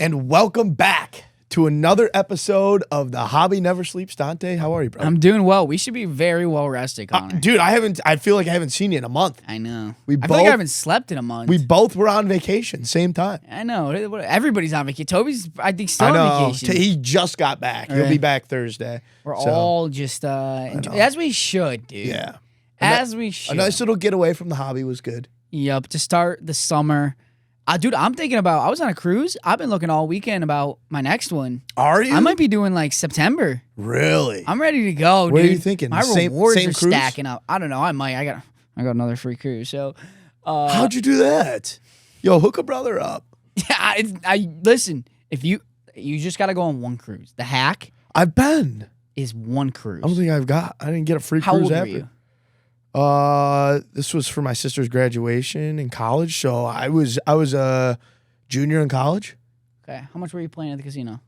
And welcome back to another episode of The Hobby Never Sleeps. Dante, how are you, bro? I'm doing well. We should be very well rested, Connor. Dude, I feel like I haven't seen you in a month. I know. I feel like I haven't slept in a month. We both were on vacation, same time. I know. Everybody's on vacation. Toby's, I think, still on vacation. He just got back. He'll be back Thursday. We're all just, as we should, dude. Yeah. As we should. A nice little getaway from the hobby was good. Yep, to start the summer. Dude, I'm thinking about, I was on a cruise. I've been looking all weekend about my next one. Are you? I might be doing like September. Really? I'm ready to go, dude. What are you thinking? My same rewards are cruise? stacking up. I don't know. I might. I got another free cruise. So, how'd you do that? Yo, hook a brother up. Yeah, I listen. If you just got to go on one cruise. The hack I've been. is one cruise. I don't think I didn't get a free How cruise old after. were you? This was for my sister's graduation in college, so I was a junior in college. Okay. How much were you playing at the casino?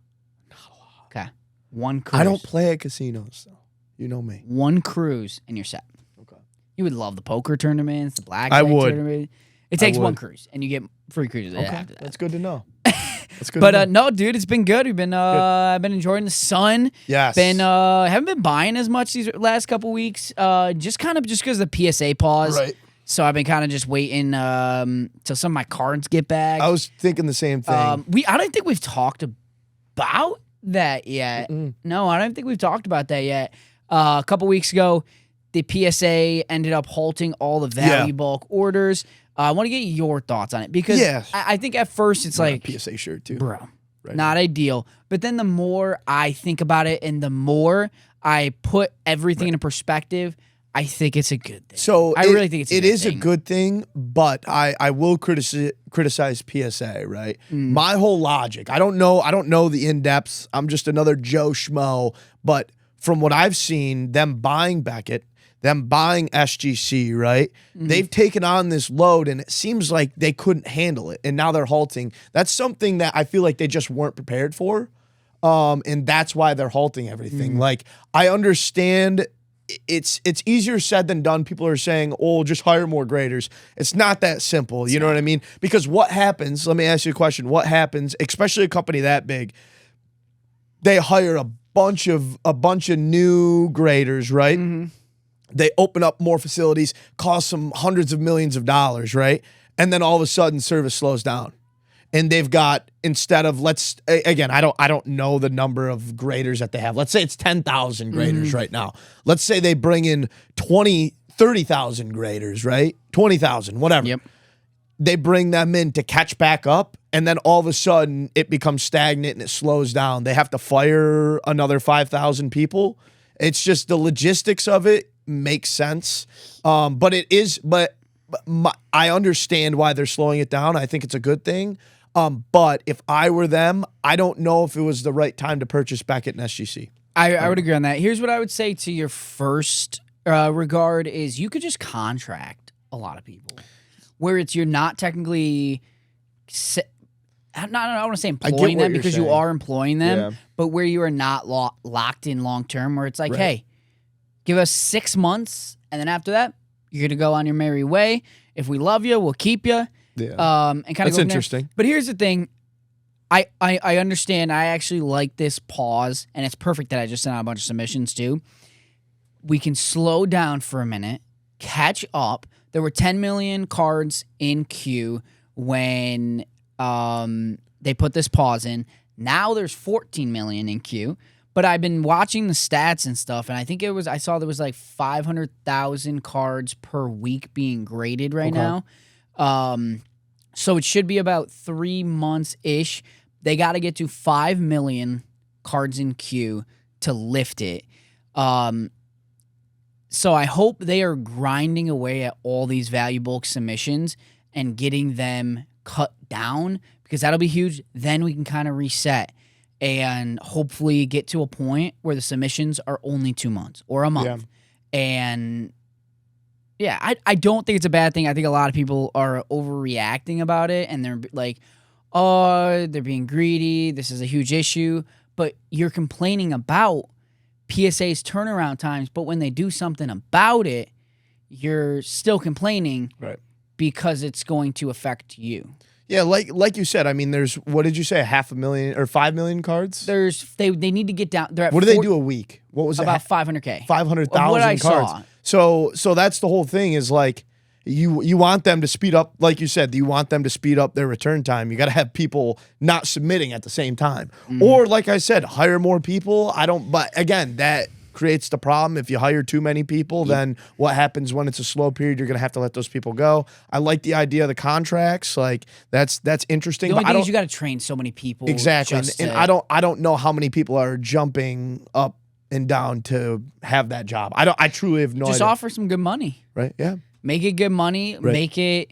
Not a lot. Okay. One cruise. I don't play at casinos, so you know me. One cruise and you're set. Okay. You would love the poker tournaments, the blackjack I would. tournament. It takes one cruise and you get free cruises after that. That's good to know. That's good. But no, dude, it's been good. We've been I've been enjoying the sun. Yes. Haven't been buying as much these last couple weeks. Just because of the PSA pause. Right. So I've been kind of just waiting till some of my cards get back. I was thinking the same thing. I don't think we've talked about that yet. No, I don't think we've talked about that yet. A couple weeks ago, the PSA ended up halting all the value bulk orders. I want to get your thoughts on it because I think at first it's like a PSA shirt too, bro, right not ideal. But then the more I think about it and the more I put everything into perspective, I think it's a good thing. So I really think it is a good thing, but I will criticize PSA, right? My whole logic, I don't know the in-depths. I'm just another Joe Schmo, but from what I've seen, them buying Beckett, them buying SGC, right? They've taken on this load, and it seems like they couldn't handle it, and now they're halting. That's something that I feel like they just weren't prepared for, and that's why they're halting everything. Like, I understand it's easier said than done. People are saying, oh, just hire more graders. It's not that simple. You know what I mean? Because what happens, let me ask you a question. What happens, especially a company that big, they hire a bunch of new graders, right? They open up more facilities, cost them hundreds of millions of dollars, right? And then all of a sudden service slows down. And they've got, instead of I don't know the number of graders that they have. Let's say it's 10,000 graders right now. Let's say they bring in 30,000 graders, right? 20,000, whatever. Yep. They bring them in to catch back up, and then all of a sudden it becomes stagnant and it slows down. They have to fire another 5,000 people. It's just the logistics of it makes sense. I understand why they're slowing it down. I think it's a good thing. But if I were them, I don't know if it was the right time to purchase Beckett and SGC. I would agree on that. Here's what I would say to your first regard is you could just contract a lot of people where you're not technically I don't want to say employing them because you are employing them, but where you are not locked in long term, where it's like, hey, give us 6 months, and then after that, you're going to go on your merry way. If we love you, we'll keep you. Yeah. And kind of That's interesting. But here's the thing. I understand. I actually like this pause, and it's perfect that I just sent out a bunch of submissions too. We can slow down for a minute, catch up. There were 10 million cards in queue when they put this pause in. Now there's 14 million in queue. But I've been watching the stats and stuff, and I saw there was like 500,000 cards per week being graded right now. So it should be about 3 months-ish. They got to get to 5 million cards in queue to lift it. So I hope they are grinding away at all these value bulk submissions and getting them cut down because that'll be huge. Then we can kind of reset and hopefully get to a point where the submissions are only 2 months or a month. Yeah. And I don't think it's a bad thing. I think a lot of people are overreacting about it and they're like, oh, they're being greedy. This is a huge issue. But you're complaining about PSA's turnaround times, but when they do something about it, you're still complaining because it's going to affect you. Yeah, like you said, I mean, there's, what did you say, 500,000 or 5 million cards? They need to get down. They're at What do they do a week? What was it? about 500K. 500,000 cards. So that's the whole thing is like, you want them to speed up, like you said, you want them to speed up their return time. You got to have people not submitting at the same time. Or like I said, hire more people. But again, that creates the problem. If you hire too many people, then what happens when it's a slow period? You're going to have to let those people go. I like the idea of the contracts. Like that's interesting. The only thing is you got to train so many people. Exactly. And I don't know how many people are jumping up and down to have that job. I truly have no idea. Just offer some good money. Right? Yeah. Make it good money. Right. Make it.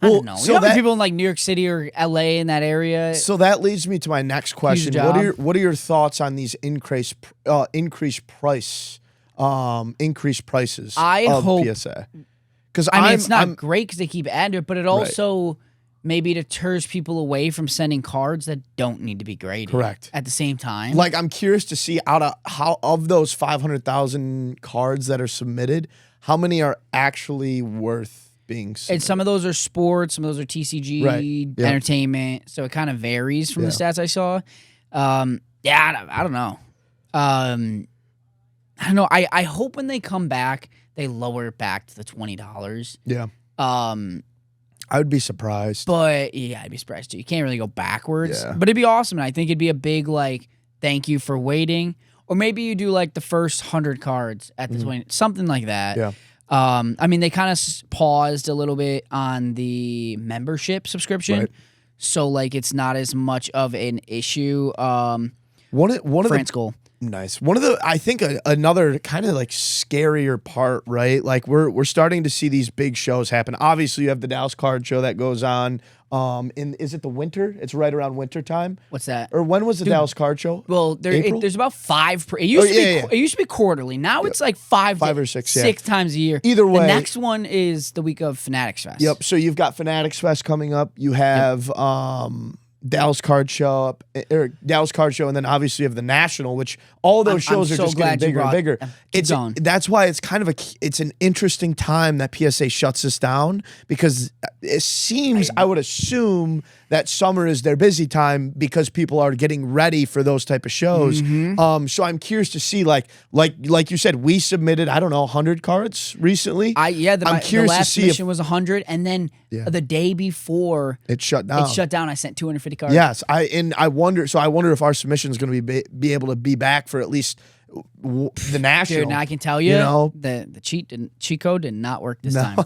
I don't know. So you know people in like New York City or LA in that area. So that leads me to my next question. What are your thoughts on these increased prices of PSA? Because I mean, it's not great because they keep adding to it, but it also maybe deters people away from sending cards that don't need to be graded. Correct. At the same time, like I'm curious to see of those 500,000 cards that are submitted, how many are actually worth being submitted? And some of those are sports, some of those are TCG, entertainment. So it kind of varies from the stats I saw. I don't know. I don't know. I hope when they come back, they lower it back to the $20. Yeah. I would be surprised. But yeah, I'd be surprised too. You can't really go backwards. Yeah. But it'd be awesome. And I think it'd be a big like thank you for waiting. Or maybe you do like the first 100 cards at the 20, something like that. Yeah. I mean, they kind of paused a little bit on the membership subscription. Right. So like it's not as much of an issue. One of France goal. Nice. One of the, I think another kind of like scarier part, right? Like we're starting to see these big shows happen. Obviously, you have the Dallas Card Show that goes on. Is it the winter? It's right around winter time. What's that? Or when was the Dallas Card Show? Well, there's about 5. It used to be quarterly. Now it's like 5 or 6, 6 times a year. Either way, the next one is the week of Fanatics Fest. Yep. So you've got Fanatics Fest coming up. You have Dallas Card Show, and then obviously you have the National, which all those shows are just getting bigger and bigger. That's why it's kind of it's an interesting time that PSA shuts this down, because it seems, I would assume that summer is their busy time because people are getting ready for those type of shows. So I'm curious to see, like you said, we submitted, I don't know, 100 cards recently. I'm curious the last submission was 100, and then the day before it shut down. I sent 250 cards. Yes, I wonder if our submission is going to be able to be back for at least the National. Dude, now I can tell you, the cheat code did not work this time.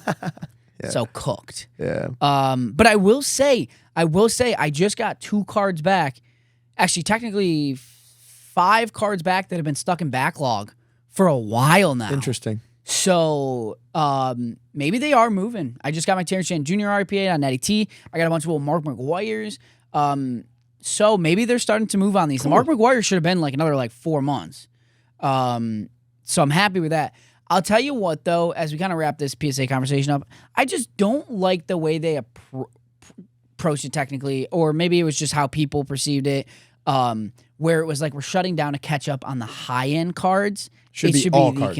So cooked. Yeah. But I will say, I just got 2 cards back. Actually, technically 5 cards back that have been stuck in backlog for a while now. Interesting. So maybe they are moving. I just got my Terrence Shannon Jr. RPA on Natty T. I got a bunch of little Mark McGuire's. So maybe they're starting to move on these. Cool. The Mark McGuire should have been like another 4 months. So I'm happy with that. I'll tell you what, though, as we kind of wrap this PSA conversation up, I just don't like the way they approached it technically, or maybe it was just how people perceived it, where it was like we're shutting down to catch up on the high-end cards. It should be all cards.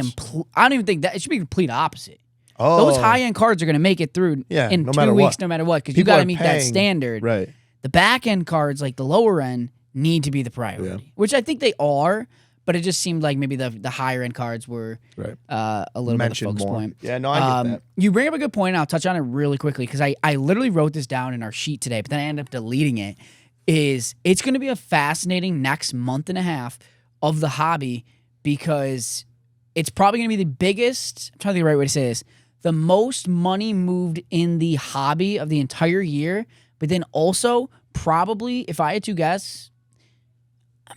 I don't even think that. It should be the complete opposite. Oh. Those high-end cards are going to make it through in 2 weeks no matter what, because you got to meet that standard. Right. The back-end cards, like the lower end, need to be the priority, which I think they are. But it just seemed like maybe the higher end cards were a little bit of a focus point. Yeah, no, I get that. You bring up a good point, and I'll touch on it really quickly because I literally wrote this down in our sheet today, but then I ended up deleting it. It's going to be a fascinating next month and a half of the hobby, because it's probably going to be the biggest, I'm trying to think of the right way to say this, the most money moved in the hobby of the entire year, but then also probably, if I had to guess,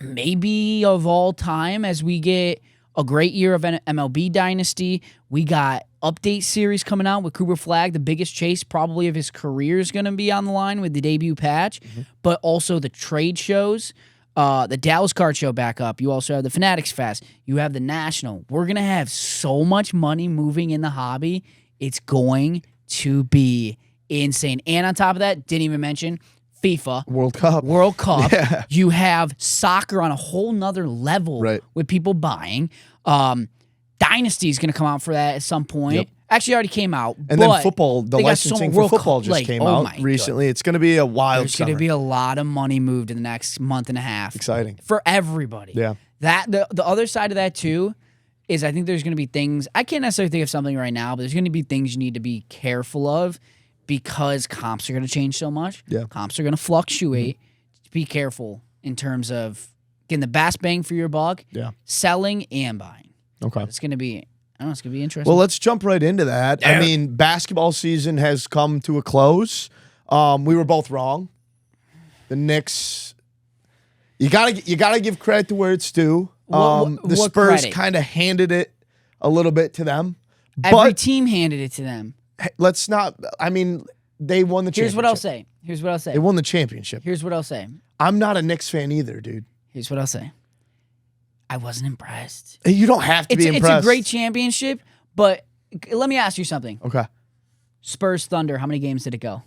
maybe of all time, as we get a great year of MLB Dynasty. We got update series coming out with Cooper Flagg. The biggest chase probably of his career is going to be on the line with the debut patch, but also the trade shows. The Dallas Card Show back up. You also have the Fanatics Fest. You have the National. We're going to have so much money moving in the hobby. It's going to be insane. And on top of that, didn't even mention FIFA World Cup. Yeah. You have soccer on a whole nother level with people buying. Dynasty is going to come out for that at some point. Actually, already came out. And then football, the licensing for football just came out my recently. It's going to be a wild There's going to be a lot of money moved in the next month and a half. Exciting. For everybody. Yeah. The other side of that, too, is I think there's going to be things, I can't necessarily think of something right now, but there's going to be things you need to be careful of because comps are going to change so much. Yeah. Comps are going to fluctuate. Be careful in terms of getting the best bang for your buck, selling and buying. Okay. It's going to be... I don't know, it's going to be interesting. Well, let's jump right into that. Yeah. I mean, basketball season has come to a close. We were both wrong. The Knicks, you gotta give credit to where it's due. The Spurs kind of handed it a little bit to them. Every team handed it to them. Let's not, I mean, they won the championship. Here's what I'll say. They won the championship. Here's what I'll say. I'm not a Knicks fan either, dude. Here's what I'll say. I wasn't impressed. You don't have to be impressed. It's a great championship, but let me ask you something. Okay. Spurs Thunder, how many games did it go?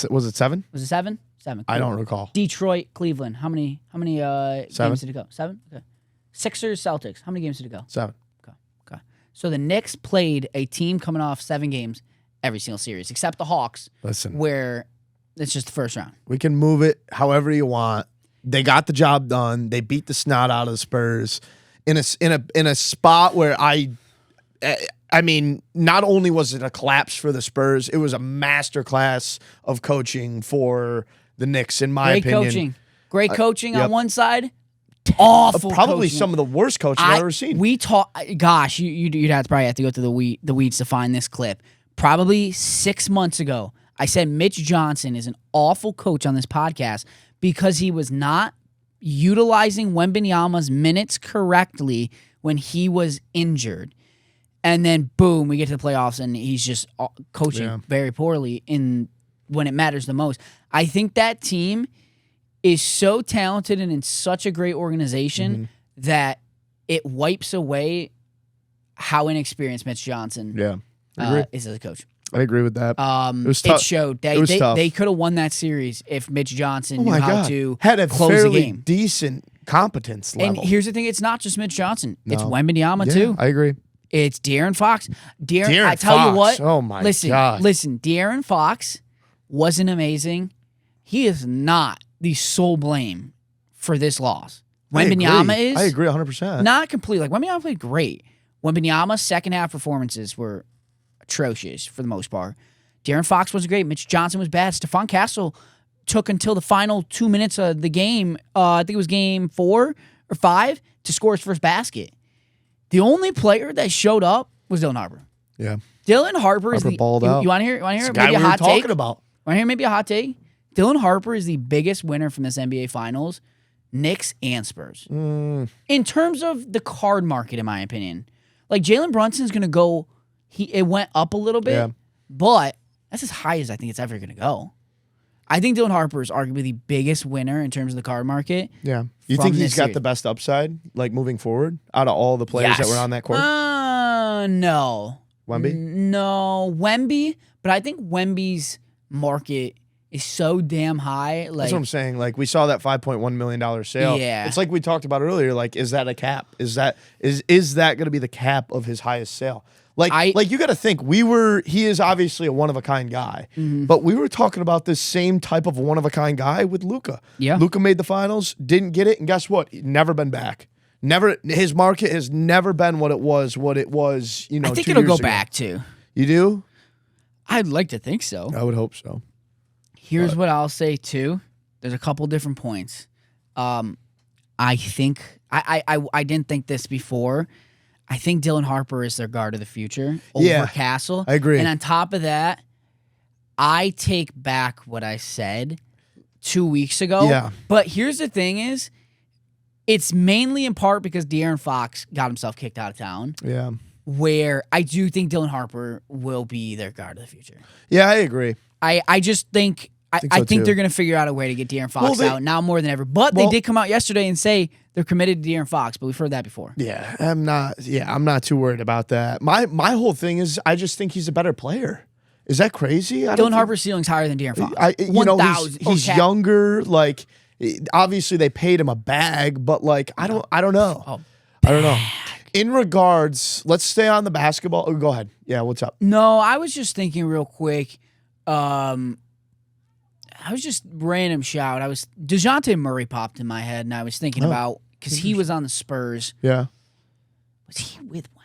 Was it 7? Was it 7? 7. Cool. I don't recall. Detroit, Cleveland, how many 7. games did it go? 7? Okay. Sixers, Celtics, how many games did it go? 7. Okay. So the Knicks played a team coming off 7 games every single series, except the Hawks. Listen. Where it's just the first round. We can move it however you want. They got the job done. They beat the snot out of the Spurs in a spot where I mean, not only was it a collapse for the Spurs, it was a masterclass of coaching for the Knicks, in my opinion. Great coaching on one side. Awful. Probably coaching. Some of the worst coaching I've ever seen. Gosh, you'd probably have to go to the weeds to find this clip. Probably 6 months ago, I said Mitch Johnson is an awful coach on this podcast because he was not utilizing Wembanyama's minutes correctly when he was injured. And then, boom, we get to the playoffs, and he's just coaching very poorly when it matters the most. I think that team is so talented and in such a great organization that it wipes away how inexperienced Mitch Johnson is as a coach. I agree with that. It showed. They could have won that series if Mitch Johnson knew how to had a close fairly the game. Decent competence level. And here's the thing: it's not just Mitch Johnson. It's Wembanyama too. I agree. It's De'Aaron Fox. I tell Fox. you what. Oh my God. Listen. De'Aaron Fox wasn't amazing. He is not the sole blame for this loss. Wembanyama is. I agree 100%. Not completely. Like Wembanyama played great. Wembanyama's second half performances were atrocious for the most part. De'Aaron Fox was great. Mitch Johnson was bad. Stephon Castle took until the final 2 minutes of the game, I think it was game 4 or 5, to score his first basket. The only player that showed up was Dylan Harper. Yeah. Dylan Harper is the... balled out. You want to hear maybe a hot take? Want to hear maybe a hot take? Dylan Harper is the biggest winner from this NBA Finals, Knicks and Spurs. In terms of the card market, in my opinion. Like, Jalen Brunson's going to go... It went up a little bit, but that's as high as I think it's ever going to go. I think Dylan Harper is arguably the biggest winner in terms of the card market. Yeah. You think he's got the best upside, like, moving forward, out of all the players that were on that court? No. Wemby? No. Wemby, but I think Wemby's market is so damn high. Like, that's what I'm saying. Like, we saw that $5.1 million sale. Yeah. It's like we talked about earlier. Like, is that a cap? Is that going to be the cap of his highest sale? Like you got to think, he is obviously a one-of-a-kind guy, but we were talking about this same type of one-of-a-kind guy with Luka. Yeah. Luka made the finals, didn't get it, and guess what? Never been back. His market has never been what it was, I think it'll go back too. You do? I'd like to think so. I would hope so. Here's what I'll say too. There's a couple different points. I think, I didn't think this before. I think Dylan Harper is their guard of the future over Castle. I agree. And on top of that, I take back what I said 2 weeks ago. Yeah. But here's the thing is, it's mainly in part because De'Aaron Fox got himself kicked out of town. Yeah. Where I do think Dylan Harper will be their guard of the future. Yeah, I agree. I just think... I think they're going to figure out a way to get De'Aaron Fox out now more than ever. But they did come out yesterday and say they're committed to De'Aaron Fox, but we've heard that before. Yeah, I'm not too worried about that. My whole thing is I just think he's a better player. Is that crazy? Dylan Harper's ceiling's higher than De'Aaron Fox. He's younger. Like, obviously they paid him a bag, but like I don't know. I don't know. In regards, let's stay on the basketball. Oh, go ahead. Yeah, what's up? No, I was just thinking real quick. I was just random shout. DeJounte Murray popped in my head, and I was thinking about because he was on the Spurs. Yeah. Was he with Wemby?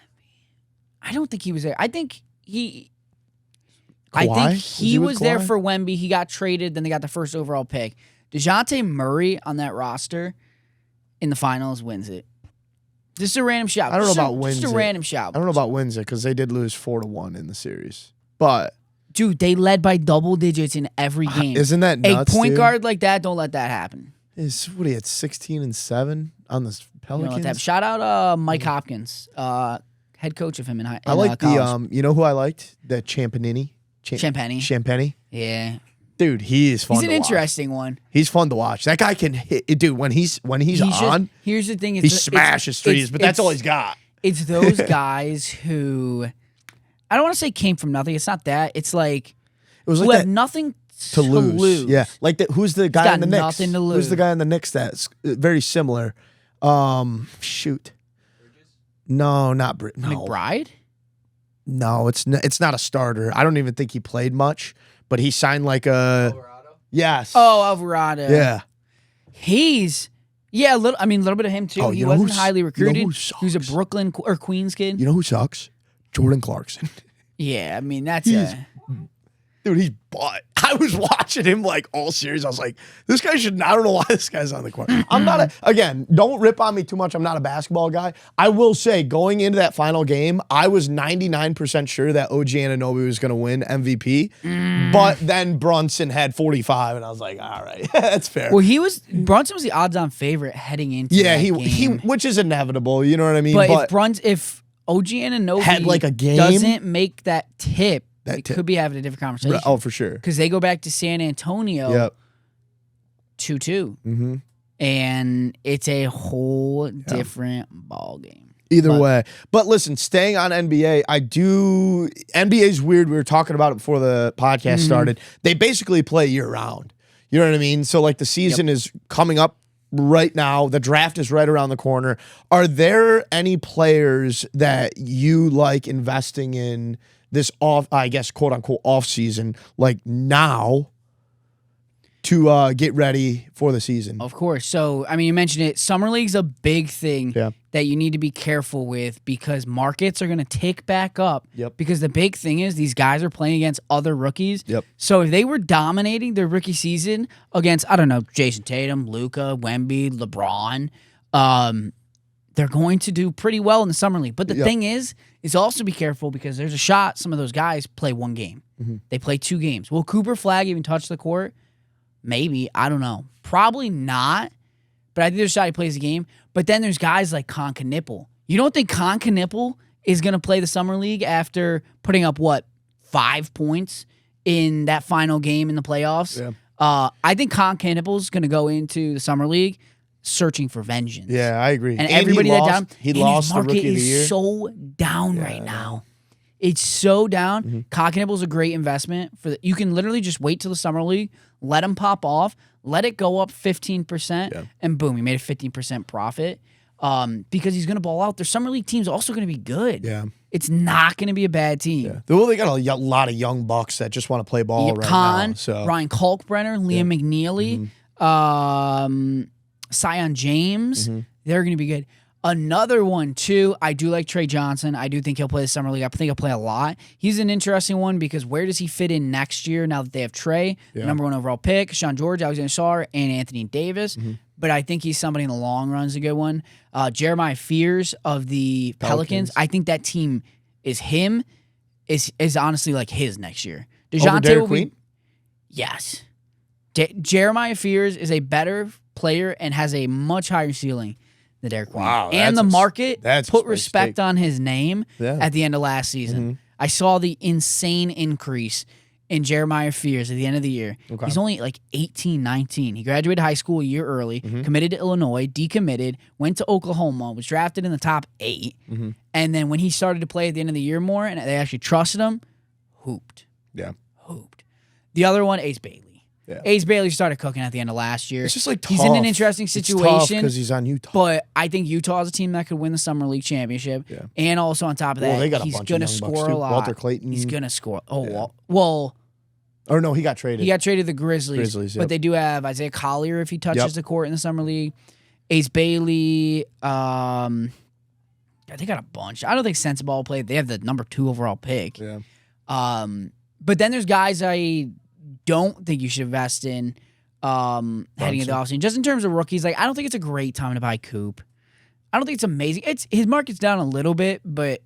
I don't think he was there. I think he was there for Wemby. He got traded, then they got the first overall pick. DeJounte Murray on that roster in the finals wins it. Just a random shout. I don't know about wins. Just a random shout. I don't know about wins it because they did lose 4-1 in the series. But dude, they led by double digits in every game. Isn't that nuts? A point guard like that, don't let that happen. What are you at 16-7 on the Pelicans? Shout out Mike Hopkins, head coach of him in high. I like college. you know who I liked? The Champanini. Champagny. Yeah. Dude, he is fun to watch. He's an interesting one. He's fun to watch. That guy can hit. Dude, when he's on, here's the thing. He smashes threes, but that's all he's got. It's those guys who, I don't want to say came from nothing. It's not that. It's like, it was who like have nothing to lose. Yeah. Like, who's the guy in the Knicks? Nothing to lose. Who's the guy in the Knicks that's very similar? Shoot. No, not Brit. No. McBride? No, it's not a starter. I don't even think he played much, but he signed like a... Alvarado? Yes. Oh, Alvarado. Yeah. He's... Yeah, a little bit of him too. He wasn't highly recruited. You know he was a Brooklyn or Queens kid. You know who sucks? Jordan Clarkson. Yeah, I mean, Dude, he's butt. I was watching him like all series. I was like, this guy should. I don't know why this guy's on the court. I'm not again, don't rip on me too much. I'm not a basketball guy. I will say, going into that final game, I was 99% sure that OG Anunoby was going to win MVP. But then Brunson had 45, and I was like, all right, that's fair. Well, Brunson was the odds-on favorite heading into that game. Which is inevitable. You know what I mean? But if OG Anunoby had like a game, doesn't make that tip, could be having a different conversation. Oh, for sure. Because they go back to San Antonio 2-2. Mm-hmm. And it's a whole different ball game. Either way. But listen, staying on NBA, NBA's weird. We were talking about it before the podcast started. They basically play year round. You know what I mean? So like the season is coming up right now. The draft is right around the corner. Are there any players that you like investing in this quote unquote off season, like now, to get ready for the season? Of course. So, I mean, you mentioned it. Summer League's a big thing that you need to be careful with because markets are going to tick back up. Yep. Because the big thing is these guys are playing against other rookies. Yep. So if they were dominating their rookie season against, I don't know, Jason Tatum, Luka, Wemby, LeBron, they're going to do pretty well in the Summer League. But the thing is also be careful because there's a shot some of those guys play one game. They play 2 games. Will Cooper Flag even touch the court? Maybe. I don't know. Probably not. But I think there's a shot he plays the game. But then there's guys like Con Knipple. You don't think Con Knipple is going to play the Summer League after putting up, 5 points in that final game in the playoffs? Yeah. I think Con Knipple's going to go into the Summer League searching for vengeance. Yeah, I agree. And everybody he lost the Rookie of the Year. Is so down right now. It's so down. Con Knipple's a great investment you can literally just wait till the Summer League, let him pop off, let it go up 15%, and boom, he made a 15% profit. Because he's going to ball out. Their Summer League team's also going to be good. Yeah. It's not going to be a bad team. Yeah. Well, they got a lot of young bucks that just want to play ball right now. So. Ryan Kalkbrenner, Liam McNeely, Sion James. They're going to be good. Another one, too, I do like Trey Johnson. I do think he'll play the Summer League. I think he'll play a lot. He's an interesting one because where does he fit in next year now that they have Trey, number 1 overall pick, Sean George, Alexander Sarr, and Anthony Davis? But I think he's somebody in the long run is a good one. Jeremiah Fears of the Pelicans. I think that team is honestly like his next year. DeJounte will be... Yes. Jeremiah Fears is a better player and has a much higher ceiling than Derek Queen. Wow, and the market put respect take. on his name at the end of last season. I saw the insane increase in Jeremiah Fears at the end of the year. Okay. He's only like 18, 19. He graduated high school a year early, committed to Illinois, decommitted, went to Oklahoma, was drafted in the top 8. And then when he started to play at the end of the year more and they actually trusted him, hooped. Yeah. Hooped. The other one, Ace Bailey. Yeah. Ace Bailey started cooking at the end of last year. It's just like he's in an interesting situation because he's on Utah. But I think Utah is a team that could win the Summer League championship. Yeah. And also on top of that, they got a he's bunch going to of young bucks, score too. a lot. Walter Clayton. He's going to score. Oh, Yeah. well. Or no, he got traded. He got traded to the Grizzlies. Yep. But they do have Isaiah Collier if he touches the court in the Summer League. Ace Bailey. They got a bunch. I don't think Sensible will play. They have the number 2 overall pick. Yeah. But then there's guys I don't think you should invest in heading into the offseason. Just in terms of rookies, like I don't think it's a great time to buy Coop. I don't think it's amazing. His market's down a little bit, but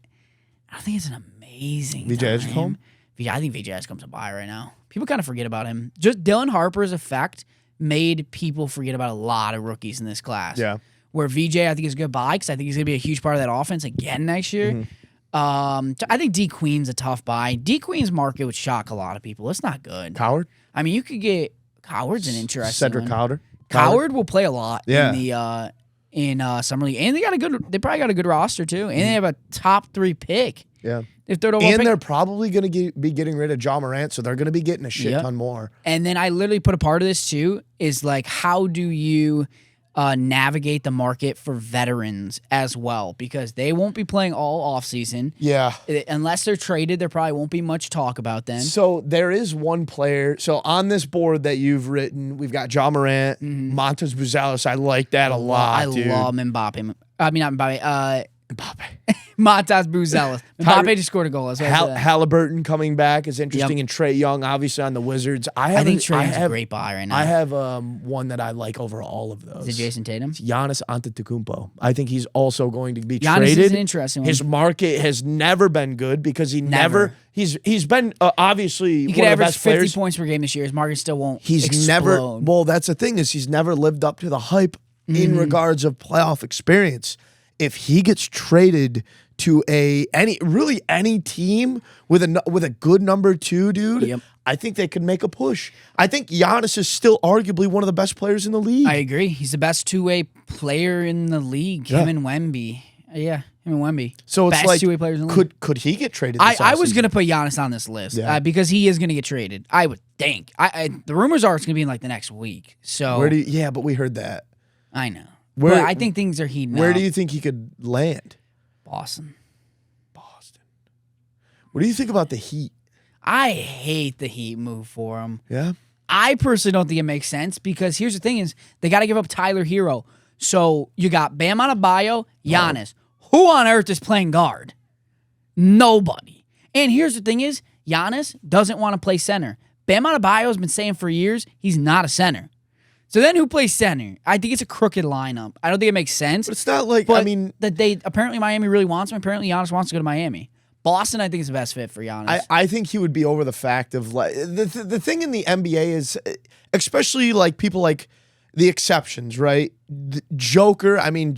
I don't think it's an amazing VJ I think VJ comes to buy right now. People kind of forget about him. Just Dylan Harper's effect made people forget about a lot of rookies in this class. Yeah. Where VJ, I think, is a good buy because I think he's going to be a huge part of that offense again next year. Mm-hmm. I think D Queen's a tough buy. D Queen's market would shock a lot of people. It's not good. Coward? I mean, you could get Coward's an interesting Cedric one. Coward Will play a lot in the Summer League, and they probably got a good roster too, and they have a top 3 pick. Yeah. If they're they're probably going to be getting rid of Ja Morant, so they're going to be getting a shit ton more. And then I literally put a part of this too is like, how do you navigate the market for veterans as well? Because they won't be playing all offseason. Yeah. Unless they're traded, there probably won't be much talk about them. So there is one player. So on this board that you've written, we've got Ja Morant, Montes Buzelis. I like that a lot, dude. I love Mbappe. I mean, not Mbappe. Montas Buzelis. Mbappe just scored a goal. Halliburton coming back is interesting, and Trae Young, obviously, on the Wizards. I think Trae Young's a great buy right now. I have one that I like over all of those. Is it Jason Tatum? It's Giannis Antetokounmpo. I think he's also going to be Giannis traded. Is an interesting one. His market has never been good because he's been obviously he one of the best 50 players. Points per game this year. His market still won't. He's explode. Well, that's the thing is he's never lived up to the hype in regards of playoff experience. If he gets traded to any team with a good number 2, dude, I think they could make a push. I think Giannis is still arguably one of the best players in the league. I agree. He's the best 2-way player in the league. Him and Wemby. Yeah, him and Wemby. So it's best like 2-way players in the league. Could he get traded? This I was gonna put Giannis on this list because he is gonna get traded. I would think. The rumors are it's gonna be in like the next week. So but we heard that. I know. But I think things are heating up. Where do you think he could land? Boston. What do you think about the Heat? I hate the Heat move for him. Yeah? I personally don't think it makes sense because here's the thing is they got to give up Tyler Hero. So you got Bam Adebayo, Giannis. Who on earth is playing guard? Nobody. And here's the thing is Giannis doesn't want to play center. Bam Adebayo has been saying for years he's not a center. So then who plays center? I think it's a crooked lineup. I don't think it makes sense. But it's not like, that apparently Miami really wants him. Apparently Giannis wants to go to Miami. Boston, I think, is the best fit for Giannis. I think he would be over the fact of like the thing in the NBA is, especially like people like the exceptions, right? Joker, I mean,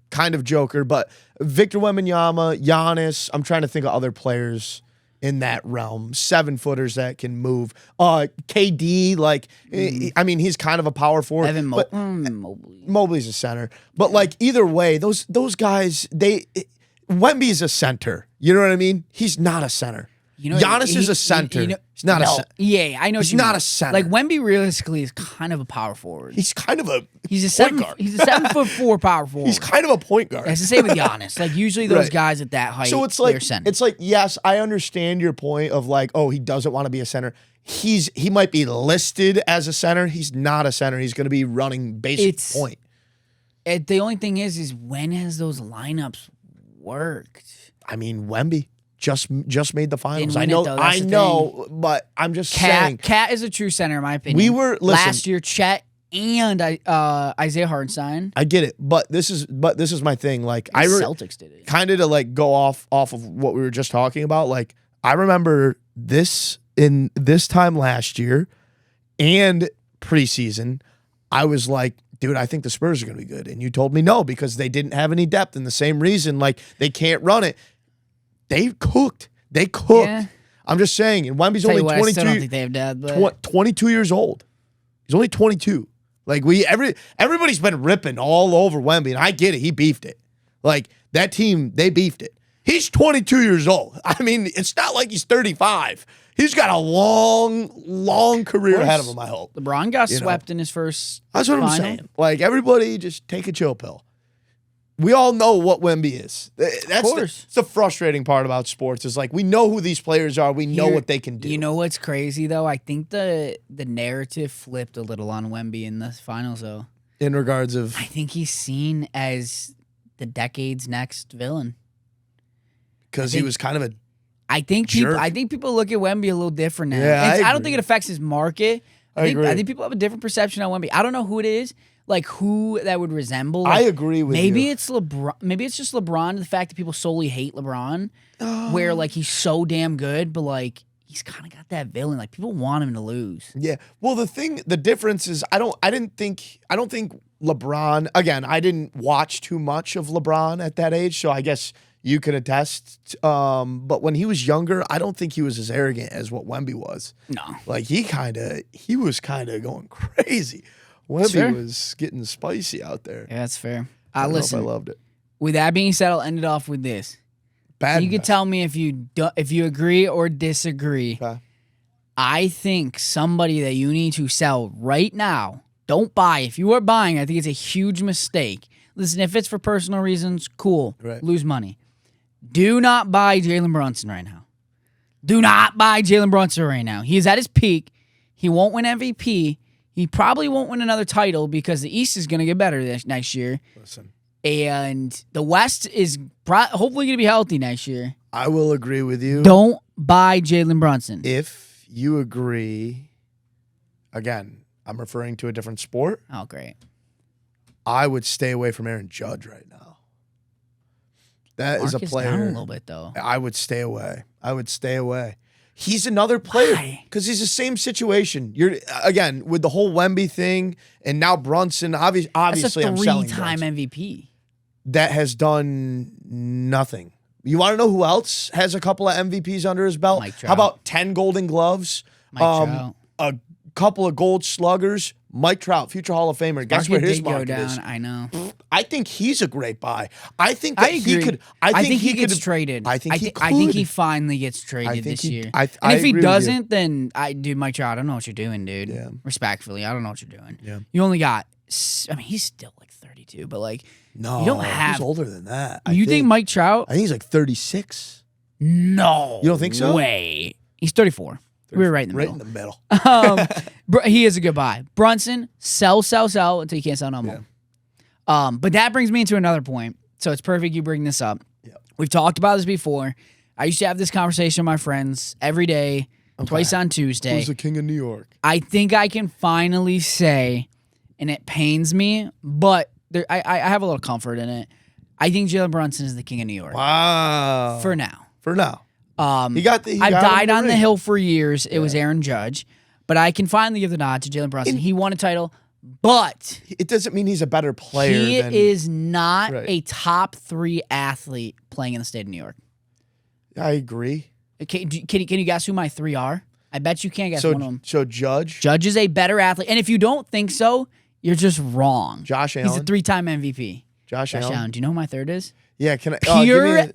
kind of Joker, but Victor Wembanyama, Giannis. I'm trying to think of other players in that realm, 7-footers that can move. KD, like, I mean, he's kind of a power forward. Evan Mobley. Mobley's a center. But, like, either way, those guys, Wemby's a center. You know what I mean? He's not a center. Giannis is a center. He's not a center. Yeah, I know. He's not a center. Like, Wemby realistically is kind of a power forward. He's kind of a He's a point guard. He's a 7'4" power forward. He's kind of a point guard. That's the same with Giannis. Like, usually those Right. guys at that height, So it's like, they're center. it's like, yes, I understand your point of like, oh, he doesn't want to be a center. He might be listed as a center. He's not a center. He's going to be running basic point. The only thing is when has those lineups worked? I mean, Wemby just made the finals. Didn't win I know, but I'm just saying. Cat is a true center in my opinion. Last year, Chet and Isaiah Hartenstein. I get it, but this is my thing. Like Celtics did it. Kind of to like go off of what we were just talking about. Like I remember this time last year and preseason, I was like, dude, I think the Spurs are going to be good. And you told me no, because they didn't have any depth. And the same reason, like, they can't run it. They cooked. Yeah. I'm just saying. And Wemby's only 22. I still don't think they have depth, but 22 years old. He's only 22. Like, everybody's been ripping all over Wemby. And I get it. He beefed it. Like, that team, they beefed it. He's 22 years old. I mean, it's not like he's 35. He's got a long career ahead of him, I hope. LeBron got swept in his first That's what final. I'm saying. Like, everybody just take a chill pill. We all know what Wemby is. That's the frustrating part about sports is, like, we know who these players are. We know what they can do. You know what's crazy, though? I think the narrative flipped a little on Wemby in the finals, though. In regards of... I think he's seen as the decade's next villain. Because he was kind of a I think people look at Wemby a little different now. Yeah, I don't think it affects his market. I agree. I think people have a different perception on Wemby. I don't know who it is, like who that would resemble. Like, I agree with maybe you. it's LeBron. Maybe it's just LeBron. The fact that people solely hate LeBron, where like he's so damn good, but like he's kind of got that villain. Like people want him to lose. Yeah. Well, the difference is I don't think LeBron. Again, I didn't watch too much of LeBron at that age, so I guess you could attest. But when he was younger, I don't think he was as arrogant as what Wemby was. No. Like he was kind of going crazy. Wemby was getting spicy out there. Yeah, that's fair. I Listen, loved it. With that being said, I'll end it off with this. Bad. You can tell me if you agree or disagree. Okay. I think somebody that you need to sell right now. Don't buy. If you are buying, I think it's a huge mistake. Listen, if it's for personal reasons, cool. Right. Lose money. Do not buy Jalen Brunson right now. Do not buy Jalen Brunson right now. He is at his peak. He won't win MVP. He probably won't win another title because the East is going to get better next year. Listen. And the West is hopefully going to be healthy next year. I will agree with you. Don't buy Jalen Brunson. If you agree, again, I'm referring to a different sport. Oh, great. I would stay away from Aaron Judge right now. That is a player. Down a little bit, though. I would stay away. He's another player because he's the same situation. You're again with the whole Wemby thing, and now Brunson. Obviously, That's a I'm selling three-time Brunson. MVP. That has done nothing. You want to know who else has a couple of MVPs under his belt? Mike Trout. How about 10 Golden Gloves? Mike Trout. A couple of Gold Sluggers. Mike Trout, future Hall of Famer. Guess where his market is? I know. I think he's a great buy. I think that I agree. he could. I think he gets traded. I think he could. I think he finally gets traded this year. I and if he agree with you. doesn't, then dude, Mike Trout, I don't know what you're doing, dude. Yeah. Respectfully, I don't know what you're doing. Yeah. You only got. I mean, he's still like 32, but like, no, you don't have. He's older than that. You think Mike Trout? I think he's like 36. No. You don't think so? Way. He's 34. We were right in the middle. Right in the middle. He is a good buy. Brunson, sell until you can't sell no more. Yeah. But that brings me to another point. So it's perfect you bring this up. Yep. We've talked about this before. I used to have this conversation with my friends every day, twice on Tuesday. Who's the king of New York? I think I can finally say, and it pains me, but I have a little comfort in it. I think Jalen Brunson is the king of New York. Wow. For now. I've I've died on the hill for years. It was Aaron Judge. But I can finally give the nod to Jalen Brunson. He won a title, but it doesn't mean he's a better player. He is not Right. a top 3 athlete playing in the state of New York. I agree. Can you guess who my 3 are? I bet you can't guess one of them. So Judge? Judge is a better athlete. And if you don't think so, you're just wrong. Josh He's a Allen? 3-time MVP. Josh Allen? Do you know who my 3rd is? Yeah, can I?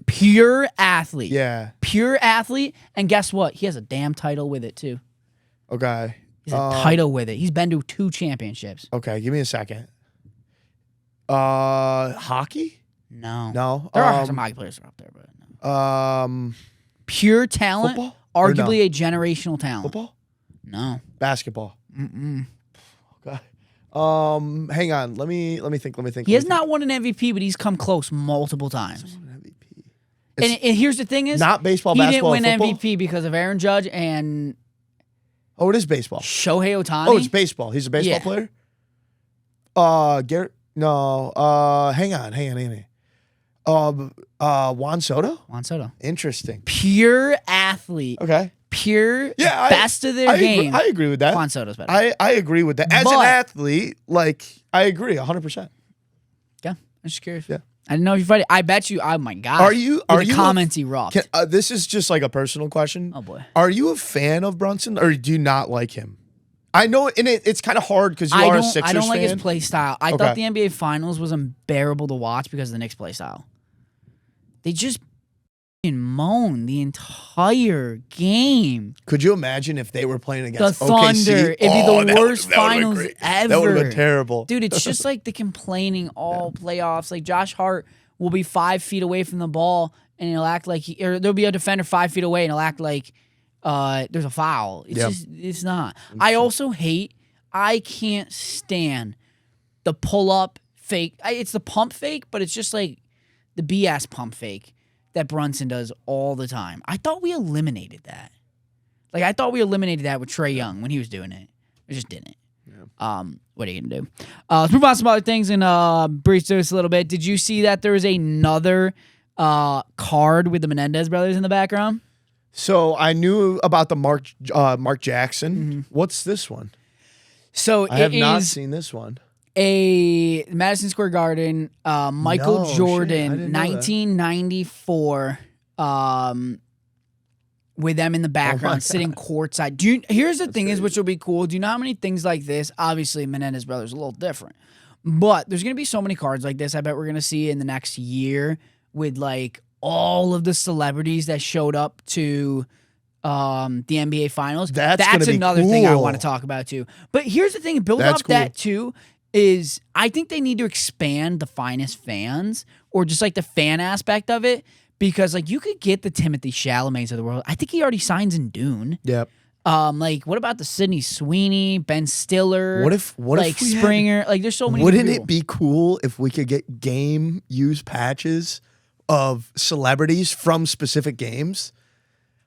Pure athlete. Yeah. Pure athlete. And guess what? He has a damn title with it, too. Okay. He's a title with it. He's been to 2 championships. Okay, give me a second. Hockey? No. No. There are some hockey players up there, but no. Pure talent. Football? Or Arguably a generational talent. Football? No. Basketball. Mm-mm. Okay. Hang on. Let me think. He has not won an MVP, but he's come close multiple times. MVP. And here's the thing is, Not baseball, he basketball, didn't win football? MVP because of Aaron Judge and Oh, it is baseball. Shohei Ohtani. Oh, it's baseball. He's a baseball Yeah. player? Garrett? No. Hang on. Juan Soto? Juan Soto. Interesting. Pure athlete. Okay. Pure Yeah, best of their game. I agree with that. Juan Soto's better. I agree with that. As an But- athlete, like, I agree 100%. Yeah, I'm just curious. Yeah. I didn't know if you fight it. I bet you. Oh my god. Are you the comments erupt? This is just like a personal question. Oh boy. Are you a fan of Brunson or do you not like him? I know, and it's kind of hard because you are a Sixers I don't like fan. his play style. I thought the NBA Finals was unbearable to watch because of the Knicks play style. They just moan the entire game. Could you imagine if they were playing The against Thunder. OKC? It'd be the worst finals ever. That would have been terrible. Dude, it's just like the complaining all playoffs. Like Josh Hart will be 5 feet away from the ball and he'll act like or there'll be a defender 5 feet away and he'll act like there's a foul. It's it's not. I can't stand the pull up fake. It's the pump fake, but it's just like the BS pump fake that Brunson does all the time. I thought we eliminated that. Like, I thought we eliminated that with Trae Young when he was doing it. We just didn't. Yeah. What are you going to do? Let's move on to some other things and breeze through this a little bit. Did you see that there was another card with the Menendez brothers in the background? So I knew about the Mark Jackson. Mm-hmm. What's this one? So I have not seen this one. A Madison Square Garden, Michael Jordan, 1994, with them in the background, sitting courtside. Here's the thing, which will be cool. Do you know how many things like this? Obviously, Menendez Brothers are a little different, but there's gonna be so many cards like this. I bet we're gonna see in the next year with like all of the celebrities that showed up to the NBA Finals. That's another thing I want to talk about too. But here's the thing, build up that too. Is I think they need to expand the finest fans or just like the fan aspect of it because like you could get the Timothy Chalamets of the world. I think he already signs in Dune. Yep. Like what about the Sydney Sweeney, Ben Stiller? What if Springer? Like there's so many. Wouldn't it be cool if we could get game use patches of celebrities from specific games?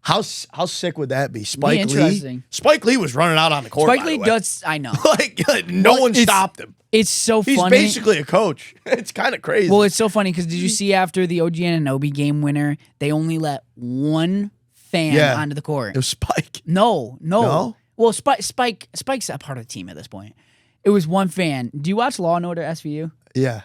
How sick would that be? Spike Lee. Spike Lee was running out on the court. Spike Lee does. I know. like no one stopped him. It's so funny. He's basically a coach. It's kind of crazy. Well, it's so funny because did you see after the OG Anunoby game winner, they only let one fan onto the court. It was Spike. No. Well, Spike's a part of the team at this point. It was one fan. Do you watch Law and Order SVU? Yeah.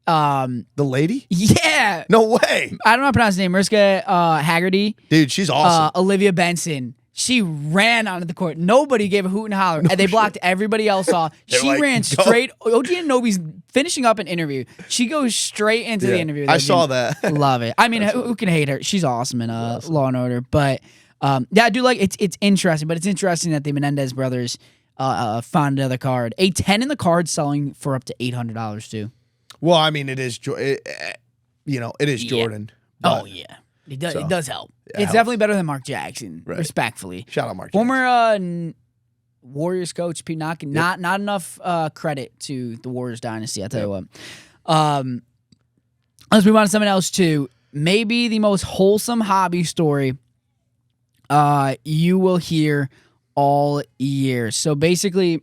The lady? Yeah. No way. I don't know how to pronounce her name. Mariska Haggerty. Dude, she's awesome. Olivia Benson. She ran onto the court. Nobody gave a hoot and holler. And they blocked everybody else off. She ran straight. OG Anunoby's finishing up an interview. She goes straight into the interview. I saw that. Love it. I mean, who can hate her? She's awesome in Law and Order. But yeah, I do like it's interesting. But it's interesting that the Menendez brothers found another card. A 10 in the card selling for up to $800 too. Well, I mean, it is Jordan. Oh yeah, it does help. It's definitely better than Mark Jackson, respectfully. Shout out Mark Jackson. Former Warriors coach Pete Knockin. Not enough credit to the Warriors dynasty. I'll tell you what. Let's move on to something else too. Maybe the most wholesome hobby story you will hear all year. So basically,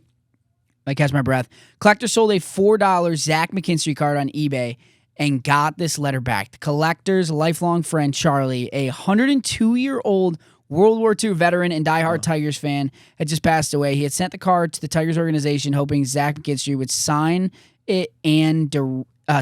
I catch my breath. Collector sold a $4 Zach McKinstry card on eBay and got this letter back. The collector's lifelong friend, Charlie, a 102-year-old World War II veteran and diehard Tigers fan, had just passed away. He had sent the card to the Tigers organization hoping Zach McKinstry would sign it and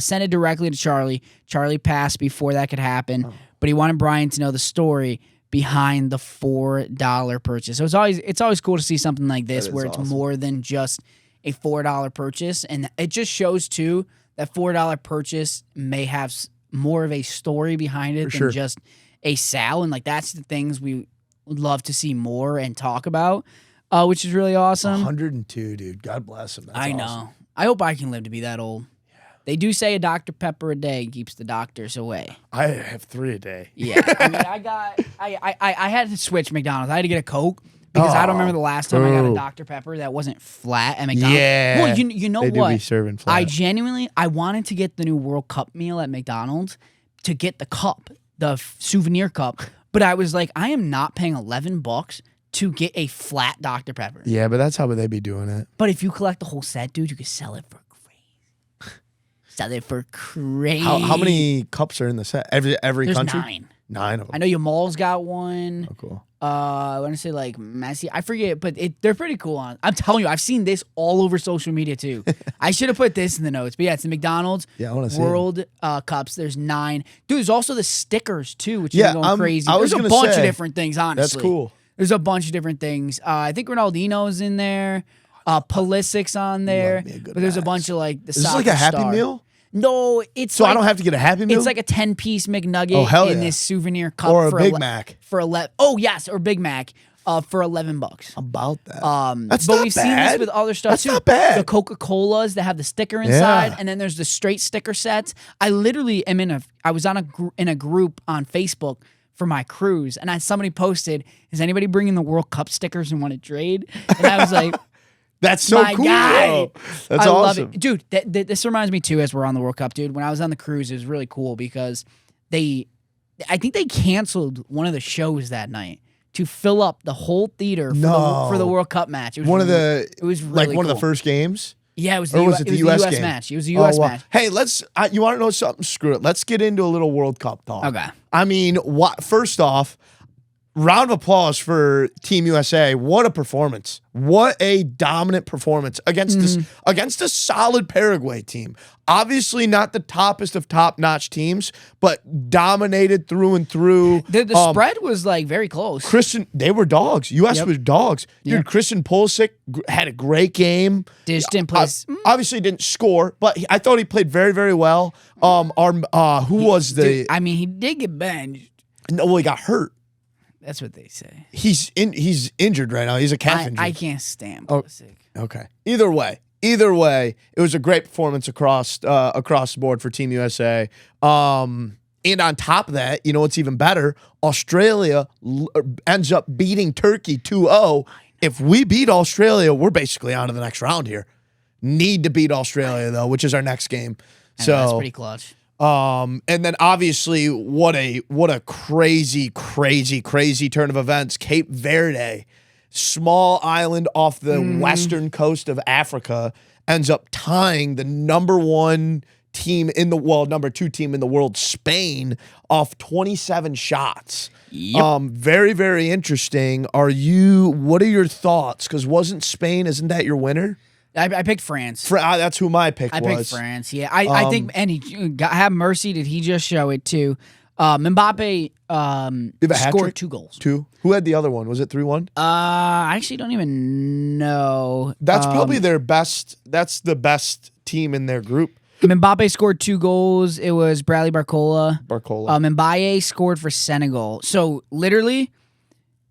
send it directly to Charlie. Charlie passed before that could happen, but he wanted Brian to know the story behind the $4 purchase. So it's always cool to see something like this where it's more than just a $4 purchase, and it just shows too that $4 purchase may have more of a story behind it than just a sale, and like that's the things we would love to see more and talk about, which is really awesome. 102, dude. God bless him. That's I know. Awesome. I hope I can live to be that old. Yeah. They do say a Dr. Pepper a day keeps the doctors away. I have 3 a day. Yeah, I mean, I had to switch McDonald's. I had to get a Coke. Because I don't remember the last time I got a Dr. Pepper that wasn't flat at McDonald's. Yeah. Well, you know they what? Do be serving flat. I wanted to get the new World Cup meal at McDonald's to get the cup, the souvenir cup. But I was like, I am not paying $11 to get a flat Dr. Pepper. Yeah, but that's how they be doing it. But if you collect the whole set, dude, you could sell it for crazy. How many cups are in the set? Every There's country? 9. 9 of them. I know your mall's got one. Oh, cool. I want to say like Messi. I forget, but they're pretty cool on. I'm telling you, I've seen this all over social media too. I should have put this in the notes, but yeah, it's the McDonald's World Cups. There's 9. Dude, there's also the stickers too, which is going crazy. There's a bunch of different things, honestly. That's cool. There's a bunch of different things. I think Ronaldinho's in there. Pulisic's on there. But there's a bunch of like the Is this like a Happy Meal? No, it's So like, I don't have to get a Happy Meal? It's like a 10-piece McNugget Oh, hell in yeah. this souvenir cup Or a for Big Mac. For 11. Oh yes, or Big Mac. For $11. About that. That's but we've seen this with other stuff That's too. not bad. The Coca-Colas that have the sticker inside, and then there's the straight sticker sets. I literally am I was on in a group on Facebook for my cruise, and somebody posted, "Is anybody bringing the World Cup stickers and want to trade?" And I was like, That's so my cool. guy. That's I awesome. love it, dude. This reminds me too, as we're on the World Cup, dude. When I was on the cruise, it was really cool because I think they canceled one of the shows that night to fill up the whole theater for the World Cup match. It was it was really like one of the cool. first games. Yeah, it was Or the was it the US game? match. It was the US match. Hey, you want to know something? Screw it. Let's get into a little World Cup talk. Okay. I mean, first off, round of applause for Team USA. What a performance. What a dominant performance against against a solid Paraguay team. Obviously not the toppest of top-notch teams, but dominated through and through. The spread was like very close. They were dogs. US was dogs. Dude, Yeah. Christian Pulisic had a great game. Just didn't play. Obviously didn't score, but I thought he played very, very well. Who was the... Dude, I mean, he did get benched. No, well, he got hurt. That's what they say. He's injured right now. He's a calf injury. I can't stand Pulisic. Okay. Either way, it was a great performance across the board for Team USA. And on top of that, you know what's even better? Australia ends up beating Turkey 2-0. If we beat Australia, we're basically on to the next round here. Need to beat Australia though, which is our next game. So that's pretty clutch. and then obviously what a crazy turn of events. Cape Verde, small island off the western coast of Africa, ends up tying the number 2 team in the world, Spain, off 27 shots. Yep. Very, very interesting. What are your thoughts? Because isn't that your winner? I picked France. That's who my pick was. I picked France. Yeah, I think, and God have mercy, did he just show it too? Mbappe scored 2 goals. 2? Who had the other one? Was it 3-1? I actually don't even know. That's probably their best. That's the best team in their group. Mbappe scored 2 goals. It was Bradley Barcola. Mbaye scored for Senegal. So literally,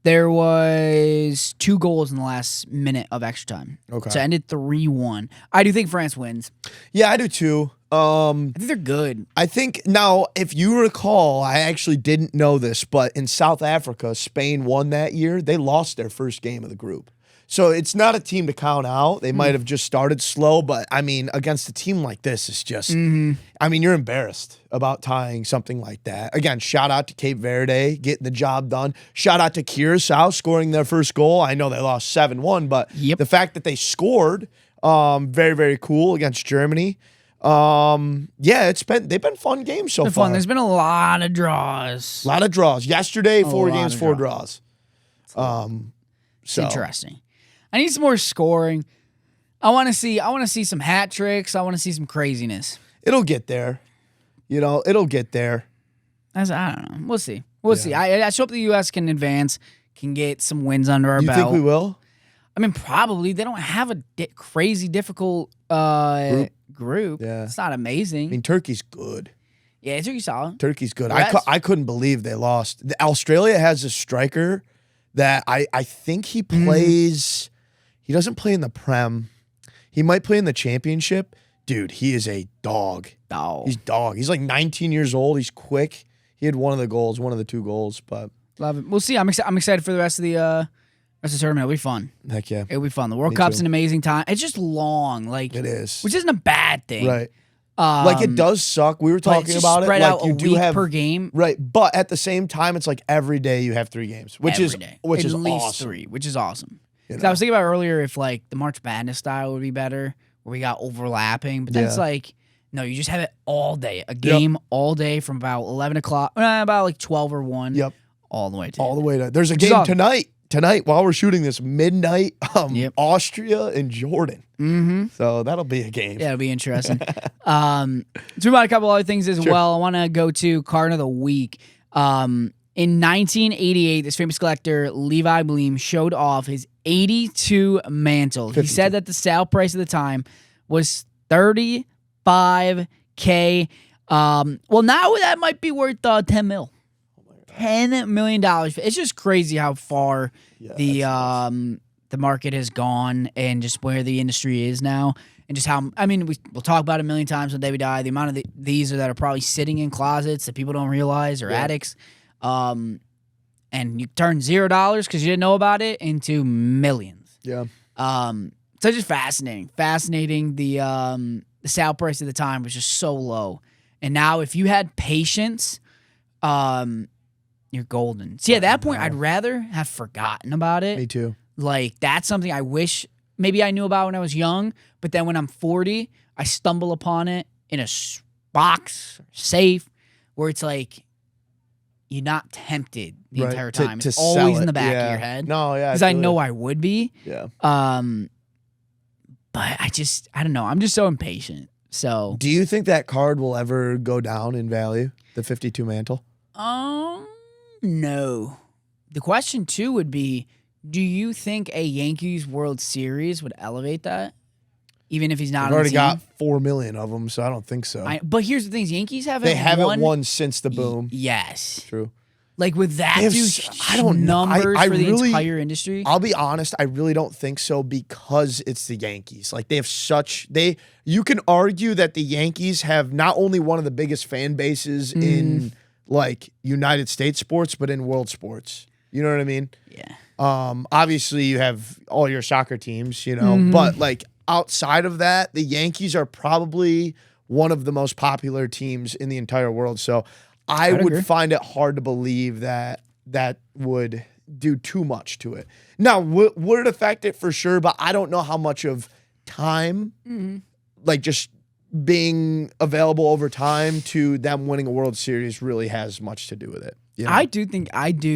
there was 2 goals in the last minute of extra time. Okay. So it ended 3-1. I do think France wins. Yeah, I do too. I think they're good. I think now, if you recall, I actually didn't know this, but in South Africa, Spain won that year. They lost their first game of the group. So it's not a team to count out. They might have just started slow, but I mean, against a team like this, it's just, I mean, you're embarrassed about tying something like that. Again, shout out to Cape Verde getting the job done. Shout out to Curacao scoring their first goal. I know they lost 7-1, but the fact that they scored, very, very cool against Germany. Yeah, they've been fun games so far. There's been a lot of draws. Yesterday, 4 games, 4 draws. It's interesting. I need some more scoring. I want to see some hat tricks. I want to see some craziness. It'll get there. It'll get there. I don't know. We'll see. We'll see. I just hope the U.S. can advance, can get some wins under our belt. You think we will? I mean, probably. They don't have a crazy difficult group. Yeah. It's not amazing. I mean, Turkey's good. Yeah, Turkey's solid. Turkey's good. I couldn't believe they lost. Australia has a striker that I think he plays. He doesn't play in the Prem. He might play in the Championship. Dude, he is a dog. He's dog. He's like 19 years old. He's quick. He had one of the 2 goals, but love it. We'll see. I'm excited for the rest of the tournament. It'll be fun. Heck yeah. It'll be fun. The World Cup's an amazing time. It's just long. Like it is. Which isn't a bad thing. Right. Like it does suck. We were talking about it. Spread like out you a do week have per game. Right. But at the same time, it's like every day you have 3 games, which Every is day. which at is least awesome. 3, which is awesome. You 'Cause know? I was thinking about earlier if like the March Madness style would be better, where we got overlapping. But then it's like, no, you just have it all day. A game all day from about 11 o'clock, about like 12 or 1. Yep. All the way to. All the way to. There's a game tonight. Tonight, while we're shooting this, midnight, Austria and Jordan. Mm-hmm. So that'll be a game. Yeah, it'll be interesting. To move on a couple other things as well, I want to go to Card of the Week. In 1988, this famous collector, Levi Bleem, showed off his 82 mantle. 52. He said that the sale price at the time was $35 K. Well, now that might be worth $10 million. $10 million. It's just crazy how far the market has gone and just where the industry is now. And just how, I mean, we'll talk about it a million times when David died. The amount of these that are probably sitting in closets that people don't realize or attics. And you turn $0 because you didn't know about it into millions. Yeah. So just fascinating. Fascinating. The sale price at the time was just so low. And now if you had patience, you're golden. See, at that point, I'd rather have forgotten about it. Me too. Like, that's something I wish maybe I knew about when I was young, but then when I'm 40, I stumble upon it in a box, safe, where it's like, you're not tempted the entire time. To it's always sell in the it. back of your head. No, yeah. Because I know I would be. Yeah. But I don't know. I'm just so impatient. So. Do you think that card will ever go down in value, the 52 mantle? No. The question, too, would be, do you think a Yankees World Series would elevate that? Even if he's not on the already team? got 4 million of them, so I don't think so. But here's the thing. Yankees haven't They haven't won since the boom. Yes. True. Like with that, dude, I don't know. numbers I for the really, entire industry. I'll be honest, I really don't think so because it's the Yankees. Like they have you can argue that the Yankees have not only one of the biggest fan bases in like United States sports, but in world sports. You know what I mean? Yeah. Obviously you have all your soccer teams, you know, but like outside of that, the Yankees are probably one of the most popular teams in the entire world. So I would agree. find it hard to believe that would do too much to it. Now, would it affect it for sure? But I don't know how much of time, like just being available over time to them winning a World Series really has much to do with it. You know? I do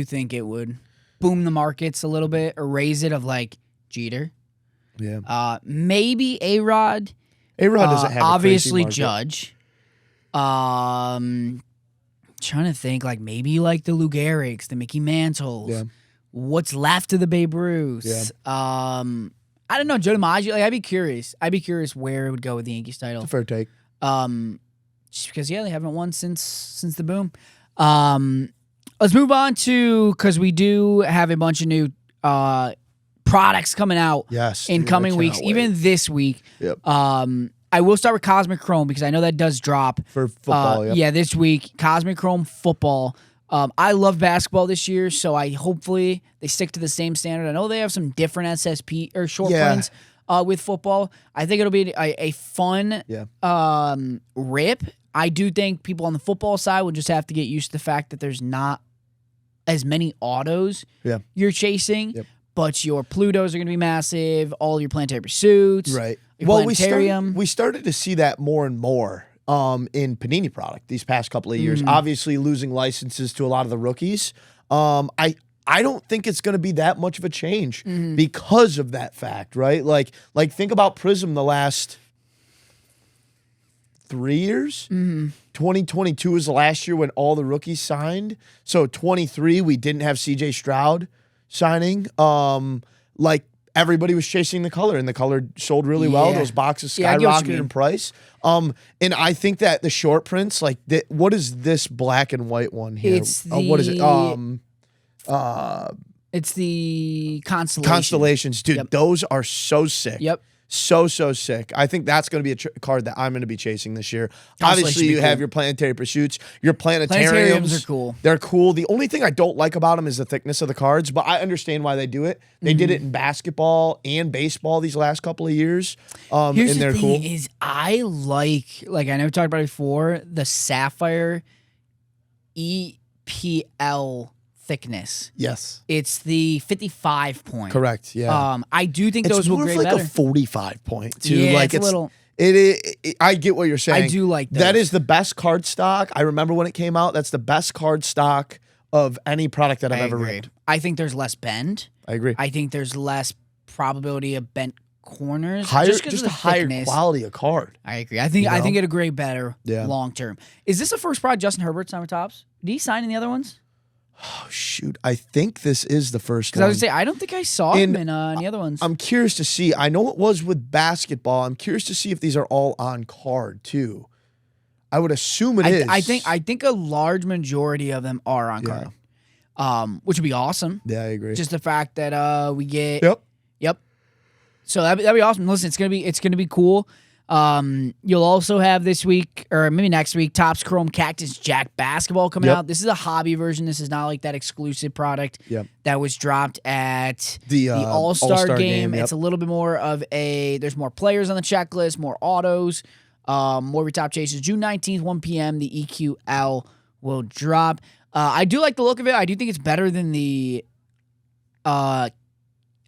think it would boom the markets a little bit or raise it of like Jeter. Yeah. Maybe A-Rod. A-Rod doesn't have obviously a crazy market. Judge. Trying to think like maybe like the Lou Gehrig's, the Mickey Mantles, what's left of the Babe Ruths. I don't know, Joe DiMaggio. Like I'd be curious where it would go with the Yankees title. That's a fair take. Just because they haven't won since the boom. Let's move on to because we do have a bunch of new products coming out. Yes, in dude, coming I weeks, cannot even this week. Yep. I will start with Cosmic Chrome because I know that does drop. For football, Yeah, this week. Cosmic Chrome football. I love basketball this year, so hopefully they stick to the same standard. I know they have some different SSP or short prints with football. I think it'll be a fun rip. I do think people on the football side will just have to get used to the fact that there's not as many autos you're chasing. Yep. But your Plutos are going to be massive. All your planetary pursuits. Right. Well, we started to see that more and more in Panini product these past couple of years. Obviously, losing licenses to a lot of the rookies. I don't think it's going to be that much of a change because of that fact, right? Like think about Prism the last 3 years. 2022 was the last year when all the rookies signed. So 23, we didn't have CJ Stroud signing. Like everybody was chasing the color, and the color sold really well. Those boxes skyrocketed in price. And I think that the short prints, like what is this black and white one here? It's what is it? It's the Constellations. Constellations, dude. Those are so sick. Yep. So sick. I think that's going to be a card that I'm going to be chasing this year. Obviously, you have your planetary pursuits, your planetariums. Are cool. They're cool. The only thing I don't like about them is the thickness of the cards, but I understand why they do it. They did it in basketball and baseball these last couple of years. Here's and they're the thing cool. is I like I know we talked about it before, the Sapphire EPL thickness. Yes. It's the 55 point. Correct. Yeah. I do think those will grade like better. a 45 point too. Yeah, like it's a little. I get what you're saying. I do like those. That is the best card stock. I remember when it came out. That's the best card stock of any product that I've ever read. I think there's less bend. I agree. I think there's less probability of bent corners. Just a higher quality of card. I agree. I think it'll grade better long term. Is this the first product Justin Herbert signed with Topps? Did he sign in the other ones? Oh, shoot. I think this is the first one. Because I was going to say, I don't think I saw him in the other ones. I'm curious to see. I know it was with basketball. I'm curious to see if these are all on card, too. I would assume it is. I think a large majority of them are on card, which would be awesome. Yeah, I agree. Just the fact that we get. Yep. So that'd be awesome. Listen, it's gonna be cool. You'll also have this week or maybe next week Topps Chrome Cactus Jack basketball coming out. This is a hobby version. This is not like that exclusive product that was dropped at the All-Star game. It's a little bit more of there's more players on the checklist, more autos, more of your top chasers. June 19th, 1 p.m. the EQL will drop. I do like the look of it. I do think it's better than the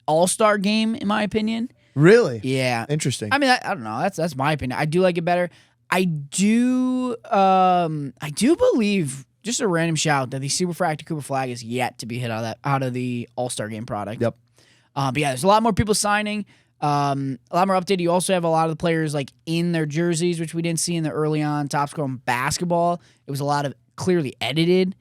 All-Star game, in my opinion. Really? Yeah. Interesting. I mean, I don't know. That's my opinion. I do like it better. I do believe, just a random shout, that the Super Fractor Cooper flag is yet to be hit out of the All-Star game product. Yep. But yeah, there's a lot more people signing. A lot more updated. You also have a lot of the players like in their jerseys, which we didn't see in the early on Topps Chrome basketball. It was a lot of clearly edited.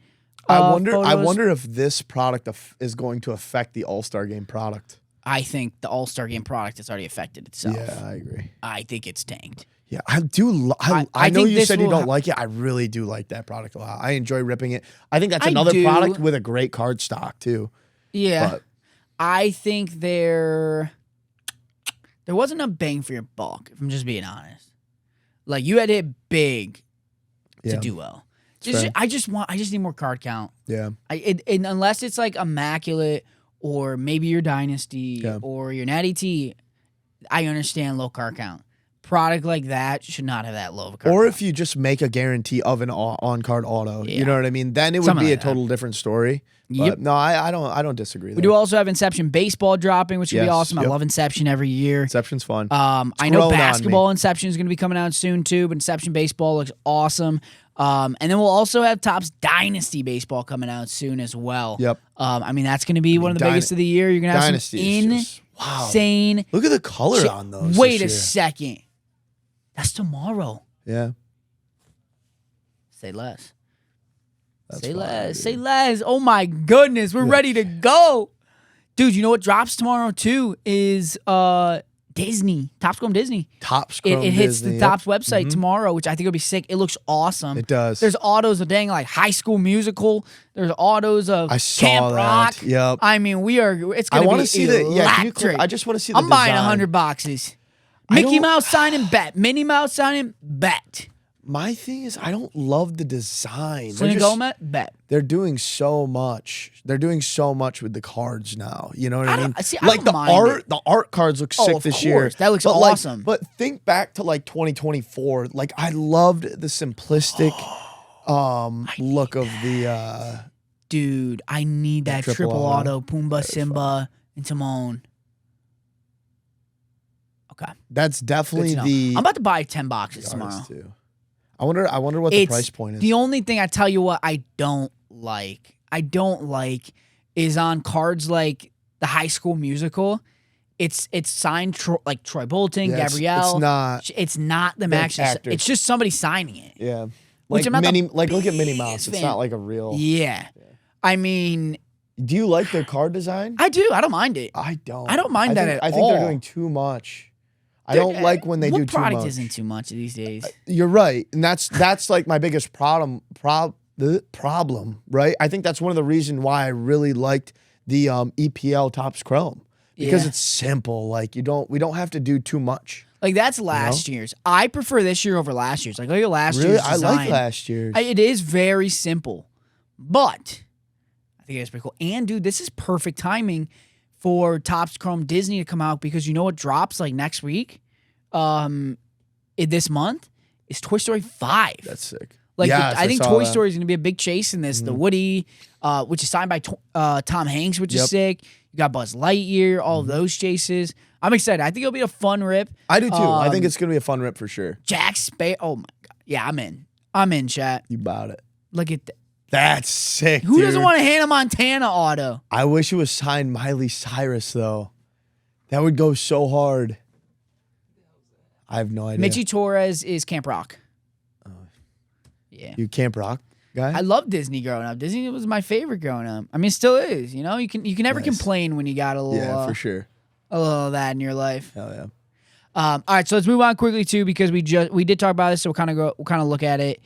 I wonder if this product is going to affect the All-Star game product. I think the All-Star game product has already affected itself. Yeah, I agree. I think it's tanked. Yeah, I do. I know think you said you don't ha- like it. I really do like that product a lot. I enjoy ripping it. I think that's I another do. product with a great card stock too. Yeah. But I think there wasn't a bang for your buck, if I'm just being honest. Like, you had to hit big to do well. I just need more card count. Yeah. And unless it's like immaculate or maybe your dynasty or your natty T, I understand low card count. Product like that should not have that low of a card Or count. if you just make a guarantee of an on-card auto, Yeah. you know what I mean? Then it would Something be like a total different story. Yep. But no, I don't disagree. We do also have Inception Baseball dropping, which would be Yes, awesome. I love Inception every year. Inception's fun. I know basketball Inception is going to be coming out soon too, but Inception Baseball looks awesome. And then we'll also have Topps Dynasty Baseball coming out soon as well. Yep. I mean, that's going to be one of the biggest of the year. You're going to have Dynasty some insane. Look at the color on those. Wait a second. That's tomorrow. Yeah. Say less. That's Say fine, less. dude. Say less. Oh my goodness, we're ready to go. Dude, you know what drops tomorrow too is Disney. Topps Chrome Disney. Topps Chrome It hits Disney, the Topps website tomorrow, which I think will be sick. It looks awesome. It does. There's autos of dang like High School Musical. There's autos of I saw Camp that. Rock. Yep. I mean, it's I gonna be want to see the. Yeah, can you electric. I just want to see the I'm buying design. 100 boxes. Mickey don't- Mouse signing, bet. Minnie Mouse signing, bet. My thing is, I don't love the design. Selena Gomez, bet. They're doing so much. They're doing so much with the cards now. You know what I mean? I Like don't the mind art, it. the art cards look sick of this year. course. That looks But awesome. But think back to like 2024. Like I loved the simplistic look of the. Dude, I need that triple auto. Pumbaa, Simba, and Timon. Okay. That's definitely the. I'm about to buy 10 boxes tomorrow. Too. I wonder what the price point is. The only thing I tell you what I don't like is on cards like the High School Musical. It's signed like Troy Bolton, Gabrielle. It's not the max. It's just somebody signing it. Yeah. Which I'm like not look at Minnie Mouse. It's not like a real. Yeah. I mean, do you like their card design? I do. I don't mind it. I don't. I don't mind that at all. I think they're doing too much. I don't like when they do too much. What product isn't too much these days? You're right, and that's like my biggest problem. Right? I think that's one of the reasons why I really liked the EPL Topps Chrome because it's simple. Like we don't have to do too much. Like that's last year's. I prefer this year over last year's. Like look at last Really, year's I design. like last year's. It is very simple, but I think it's pretty cool. And dude, this is perfect timing for Topps Chrome Disney to come out because you know what drops like next week, this month is Toy Story 5. That's sick. Like yes, I think saw Toy that. Story is going to be a big chase in this. The Woody, which is signed by Tom Hanks, which is sick. You got Buzz Lightyear, all of those chases. I'm excited. I think it'll be a fun rip. I do too. I think it's going to be a fun rip for sure. Jack Sparrow. Oh my god. Yeah, I'm in. I'm in, chat. You bought it. Look at that. That's sick. Who dude. doesn't want a Hannah Montana auto? I wish it was signed Miley Cyrus though. That would go so hard. I have no idea. Mitchie Torres is Camp Rock. Yeah. You Camp Rock guy? I love Disney growing up. Disney was my favorite growing up. I mean, it still is. You know, you can never complain when you got a little yeah, for sure. a little of that in your life. Hell All right, so let's move on quickly too, because we did talk about this, so we'll kind of look at it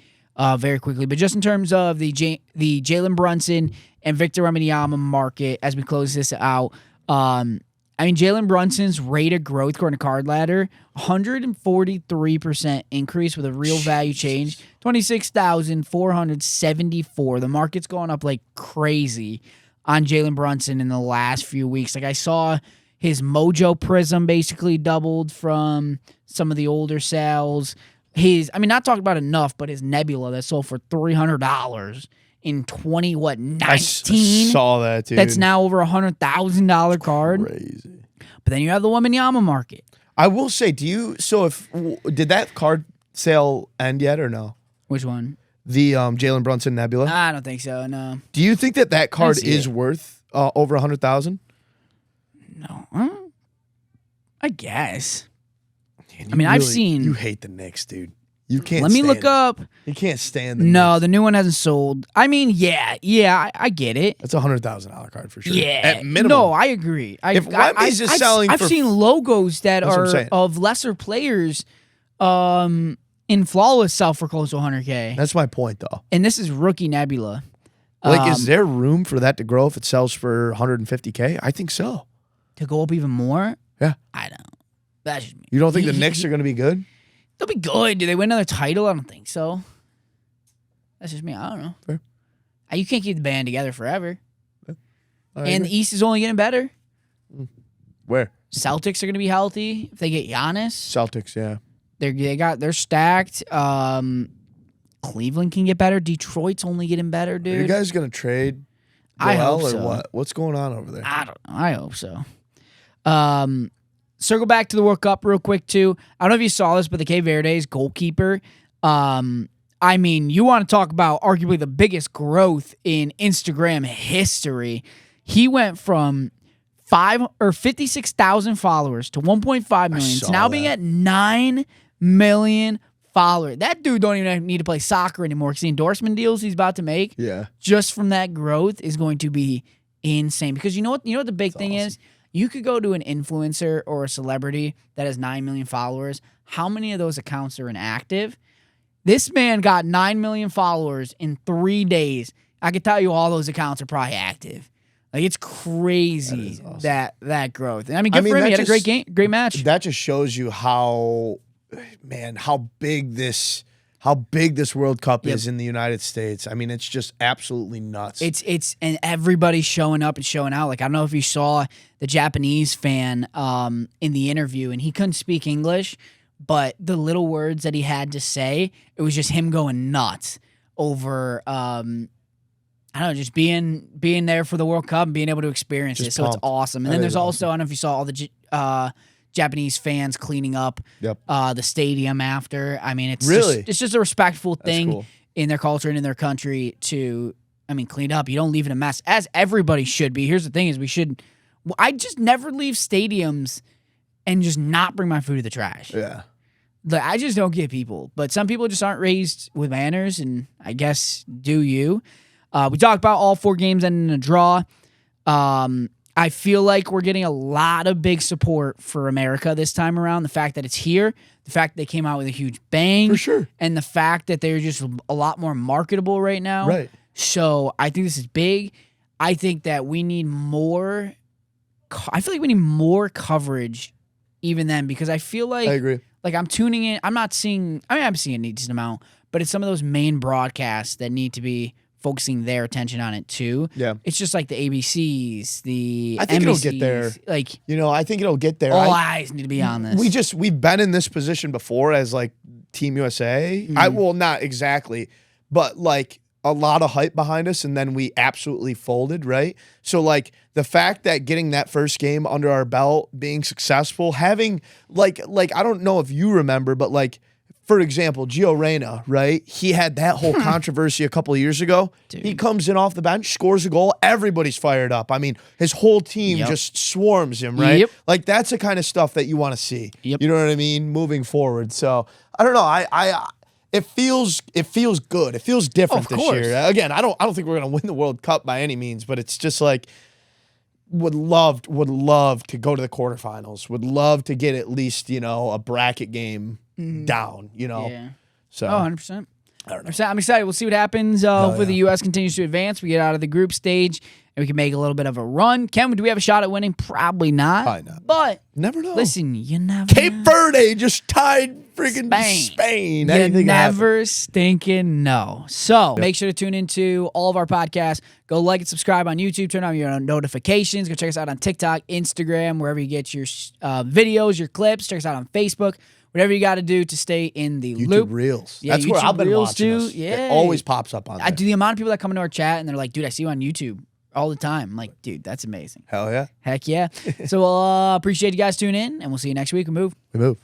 very quickly. But just in terms of the Jalen Brunson and Victor Wembanyama market, as we close this out, Jalen Brunson's rate of growth according to Card Ladder, 143% increase with a real value change, 26,474. The market's going up like crazy on Jalen Brunson in the last few weeks. Like I saw his Mojo Prism basically doubled from some of the older sales. Not talked about enough, but his Nebula that sold for $300 in 19? I saw that, dude. That's now over $100,000 card. Crazy. But then you have the Wembanyama market. I will say, did that card sale end yet or no? Which one? The Jalen Brunson Nebula? I don't think so, no. Do you think that card is worth over $100,000? No. I guess. Man, I've seen... You hate the Knicks, dude. You can't Let me look up. You can't stand the No, Knicks. the new one hasn't sold. I get it. That's a $100,000 card for sure. Yeah. At minimum. No, I agree. If Wemby's is selling I've seen logos that are of lesser players in Flawless sell for close to $100K. That's my point, though. And this is rookie Nebula. Is there room for that to grow if it sells for $150K? I think so. To go up even more? Yeah. I don't. That's just me. You don't think the Knicks are going to be good? They'll be good. Do they win another title? I don't think so. That's just me. I don't know. Fair. You can't keep the band together forever. Yeah. And the East is only getting better. Where? Celtics are going to be healthy if they get Giannis. Celtics, yeah. They're stacked. Cleveland can get better. Detroit's only getting better, dude. Are you guys going to trade Joel I hope or so. what? What's going on over there? I don't know. I hope so. Circle back to the World Cup real quick, too. I don't know if you saw this, but the Cape Verde's goalkeeper, you want to talk about arguably the biggest growth in Instagram history. He went from 56,000 followers to 1.5 million to now being at 9 million followers. That dude don't even need to play soccer anymore because the endorsement deals he's about to make just from that growth is going to be insane. Because you know what the big thing is? You could go to an influencer or a celebrity that has 9 million followers. How many of those accounts are inactive? This man got 9 million followers in 3 days. I can tell you all those accounts are probably active. Like, it's crazy that growth. And good for him. He had a great match. That just shows you how big this World Cup is in the United States. It's just absolutely nuts. And everybody's showing up and showing out. Like, I don't know if you saw the Japanese fan in the interview, and he couldn't speak English, but the little words that he had to say, it was just him going nuts over just being there for the World Cup and being able to experience it. So it's awesome. And then there's also, I don't know if you saw all the Japanese fans cleaning up the stadium after. It's just a respectful thing in their culture and in their country to, clean up. You don't leave it a mess, as everybody should be. Here's the thing is I just never leave stadiums and just not bring my food to the trash. Yeah. I just don't get people. But some people just aren't raised with manners, and I guess do you. We talked about all 4 games ending in a draw. I feel like we're getting a lot of big support for America this time around. The fact that it's here, the fact that they came out with a huge bang. For sure. And the fact that they're just a lot more marketable right now. Right. So I think this is big. I think that we need more. I feel like we need more coverage even then, because I feel like. I agree. Like, I'm tuning in. I'm seeing a decent amount, but it's some of those main broadcasts that need to be focusing their attention on it too. Yeah. It's just like the ABCs, the I think NBCs, it'll get there. I think it'll get there. All eyes need to be on this. We've been in this position before as like Team USA. Not exactly, but like a lot of hype behind us, and then we absolutely folded, right? So like the fact that getting that first game under our belt, being successful, having like I don't know if you remember, but like, for example, Gio Reyna, right? He had that whole controversy a couple of years ago. Dude. He comes in off the bench, scores a goal. Everybody's fired up. His whole team just swarms him, right? Yep. Like, that's the kind of stuff that you want to see. Yep. You know what I mean? Moving forward. So, I don't know. It feels good. It feels different this year. Again, I don't think we're going to win the World Cup by any means, but it's just like, would love to go to the quarterfinals. Would love to get at least, a bracket game down, Yeah. So 100%. I don't know. I'm excited. We'll see what happens. Hopefully the U.S. continues to advance. We get out of the group stage, and we can make a little bit of a run. Do we have a shot at winning? Probably not. Probably not. But Never know. listen, you never Cape know. Verde just tied freaking Spain. You Anything never stinking know. So make sure to tune into all of our podcasts. Go like and subscribe on YouTube. Turn on your notifications. Go check us out on TikTok, Instagram, wherever you get your videos, your clips. Check us out on Facebook. Whatever you got to do to stay in the YouTube loop. Reels. Yeah, That's where YouTube I've been Reels watching too. us. Yeah. It always pops up on there. I do the amount of people that come into our chat and they're like, dude, I see you on YouTube all the time. I'm like, dude, that's amazing. Hell yeah. Heck yeah. So we'll appreciate you guys tuning in, and we'll see you next week. We move.